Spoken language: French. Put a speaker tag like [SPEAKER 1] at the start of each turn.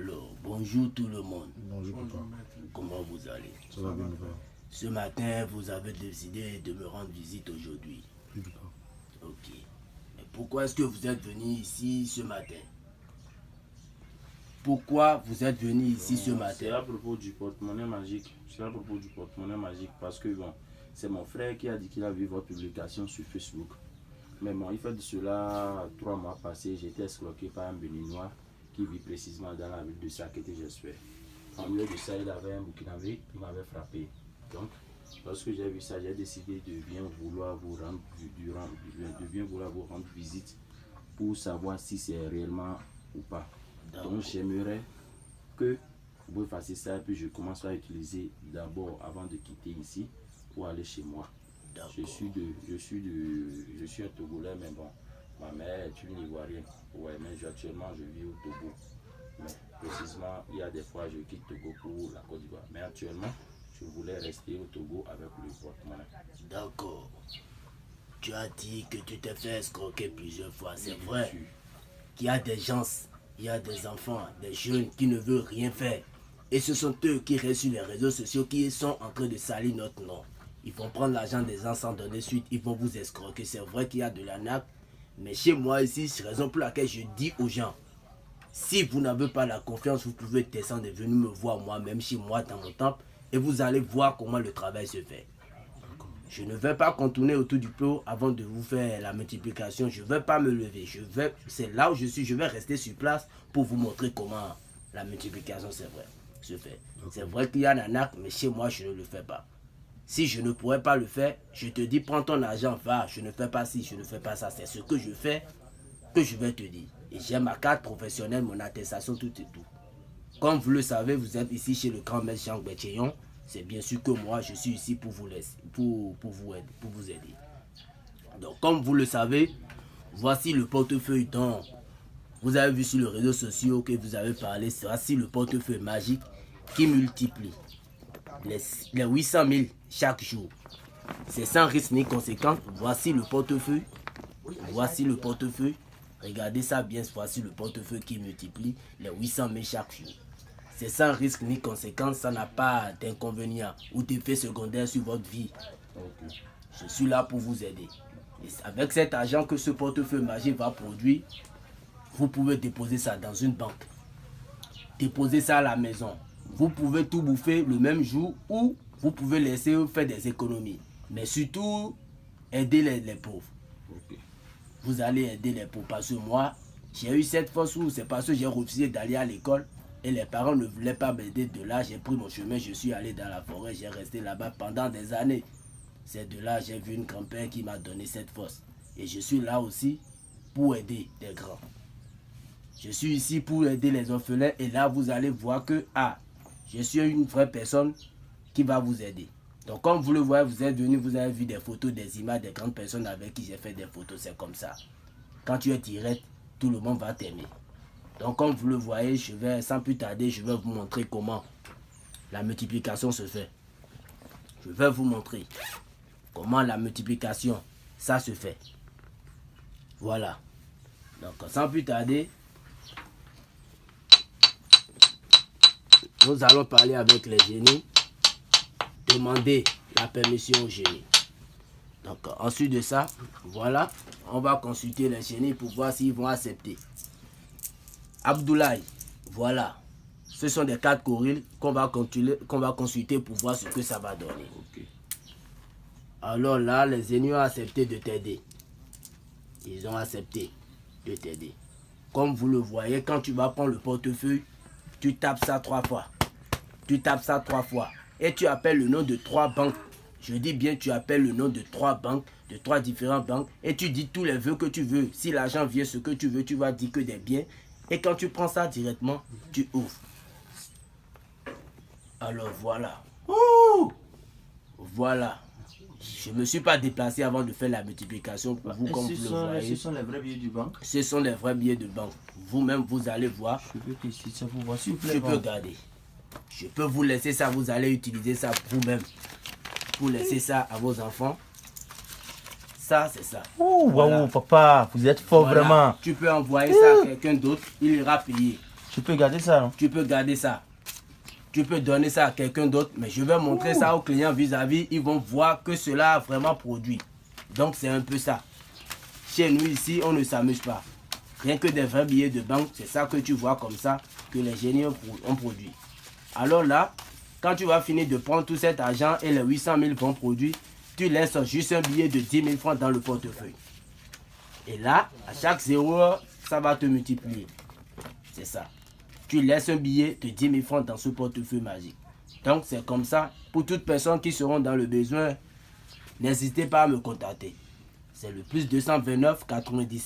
[SPEAKER 1] Alors, bonjour tout le monde.
[SPEAKER 2] Bonjour papa.
[SPEAKER 1] Comment vous allez?
[SPEAKER 2] Ça va bien papa.
[SPEAKER 1] Ce matin, vous avez décidé de me rendre visite aujourd'hui.
[SPEAKER 2] Oui papa.
[SPEAKER 1] Ok. Mais pourquoi est-ce que vous êtes venu ici ce matin? Pourquoi vous êtes venu ici ce matin?
[SPEAKER 3] C'est à propos du porte-monnaie magique. C'est à propos du porte-monnaie magique parce que bon, c'est mon frère qui a dit qu'il a vu votre publication sur Facebook. Mais bon, il fait de cela 3 mois passés, j'ai été escroqué par un Béninois qui vit précisément dans la ville de Sakété, j'espère. En lieu de ça, il avait un Burkinabé qui m'avait frappé. Donc, lorsque j'ai vu ça, j'ai décidé de bien vouloir vous rendre visite pour savoir si c'est réellement ou pas. Donc, j'aimerais que vous fassiez ça et puis je commence à utiliser d'abord avant de quitter ici pour aller chez moi. Je suis un Togolais, mais bon, ma mère est une Ivoirienne. Ouais, mais actuellement je vis au Togo. Mais précisément, il y a des fois je quitte Togo pour la Côte d'Ivoire. Mais actuellement, je voulais rester au Togo avec le porte-monnaie.
[SPEAKER 1] D'accord. Tu as dit que tu t'es fait escroquer plusieurs fois. C'est vrai qu'il y a des gens, il y a des enfants, des jeunes qui ne veulent rien faire. Et ce sont eux qui restent sur les réseaux sociaux qui sont en train de salir notre nom. Ils vont prendre l'argent des gens sans donner suite, ils vont vous escroquer. C'est vrai qu'il y a de l'arnaque, mais chez moi ici, c'est la raison pour laquelle je dis aux gens, si vous n'avez pas la confiance, vous pouvez descendre et venir me voir moi-même chez moi dans mon temple et vous allez voir comment le travail se fait. Je ne vais pas contourner autour du pot avant de vous faire la multiplication. Je ne vais pas me lever. C'est là où je suis. Je vais rester sur place pour vous montrer comment la multiplication se fait. C'est vrai qu'il y a un arnaque, mais chez moi, je ne le fais pas. Si je ne pourrais pas le faire, je te dis, prends ton argent, va, je ne fais pas ci, je ne fais pas ça. C'est ce que je fais que je vais te dire. Et j'ai ma carte professionnelle, mon attestation, tout et tout. Comme vous le savez, vous êtes ici chez le grand maître Jean Béthéon. C'est bien sûr que moi, je suis ici pour vous laisser, pour vous aider. Donc, comme vous le savez, voici le portefeuille dont vous avez vu sur les réseaux sociaux que vous avez parlé. Voici le portefeuille magique qui multiplie les 800 000 chaque jour. C'est sans risque ni conséquence. Voici le portefeuille. Voici le portefeuille. Regardez ça bien. Voici le portefeuille qui multiplie les 800 000 chaque jour. C'est sans risque ni conséquence. Ça n'a pas d'inconvénient ou d'effet secondaire sur votre vie. Je suis là pour vous aider. Et avec cet argent que ce portefeuille magique va produire, vous pouvez déposer ça dans une banque. Déposer ça à la maison. Vous pouvez tout bouffer le même jour ou vous pouvez laisser faire des économies. Mais surtout, aider les pauvres. Vous allez aider les pauvres. Parce que moi, j'ai eu cette force où c'est parce que j'ai refusé d'aller à l'école et les parents ne voulaient pas m'aider. De là, j'ai pris mon chemin, je suis allé dans la forêt, j'ai resté là-bas pendant des années. C'est de là j'ai vu une grand-père qui m'a donné cette force. Et je suis là aussi pour aider des grands. Je suis ici pour aider les orphelins et là, vous allez voir que, je suis une vraie personne qui va vous aider. Donc, comme vous le voyez, vous êtes venu, vous avez vu des photos, des images des grandes personnes avec qui j'ai fait des photos. C'est comme ça. Quand tu es direct, tout le monde va t'aimer. Donc, comme vous le voyez, sans plus tarder, je vais vous montrer comment la multiplication se fait. Je vais vous montrer comment la multiplication, ça se fait. Voilà. Donc, sans plus tarder, nous allons parler avec les génies, demander la permission aux génies. Donc, ensuite de ça, voilà, on va consulter les génies pour voir s'ils vont accepter. Abdoulaye, voilà, ce sont des 4 gorilles qu'on va consulter pour voir ce que ça va donner. Alors là, les génies ont accepté de t'aider. Ils ont accepté de t'aider. Comme vous le voyez, quand tu vas prendre le portefeuille, tu tapes ça 3 fois. Tu tapes ça 3 fois. Et tu appelles le nom de 3 banques. Je dis bien, tu appelles le nom de 3 banques, de 3 différentes banques. Et tu dis tous les vœux que tu veux. Si l'argent vient, ce que tu veux, tu vas dire que des biens. Et quand tu prends ça directement, tu ouvres. Alors voilà. Ouh! Voilà. Je ne me suis pas déplacé avant de faire la multiplication pour vous, comme vous le voyez.
[SPEAKER 3] Ce sont les vrais billets du banque.
[SPEAKER 1] Ce sont les vrais billets de banque. Vous-même, vous allez voir.
[SPEAKER 3] Je peux tester ça pour voir, s'il vous plaît.
[SPEAKER 1] Je peux garder. Je peux vous laisser ça, vous allez utiliser ça vous-même. Vous laissez ça à vos enfants. Ça, c'est ça.
[SPEAKER 4] Ouh, voilà. Waouh, papa, vous êtes fort, voilà. Vraiment.
[SPEAKER 1] Tu peux envoyer ça à quelqu'un d'autre, il ira payer.
[SPEAKER 2] Tu peux garder ça, non?
[SPEAKER 1] Tu peux garder ça. Tu peux donner ça à quelqu'un d'autre, mais je vais montrer ça aux clients vis-à-vis. Ils vont voir que cela a vraiment produit. Donc c'est un peu ça. Chez nous ici, on ne s'amuse pas. Rien que des vrais billets de banque, c'est ça que tu vois comme ça, que les génies ont produit. Alors là, quand tu vas finir de prendre tout cet argent et les 800 000 vont produire, tu laisses juste un billet de 10 000 francs dans le portefeuille. Et là, à chaque 0 heure, ça va te multiplier. C'est ça. Tu laisses un billet de 10 000 francs dans ce portefeuille magique. Donc c'est comme ça. Pour toutes personnes qui seront dans le besoin, n'hésitez pas à me contacter. C'est le +229 90.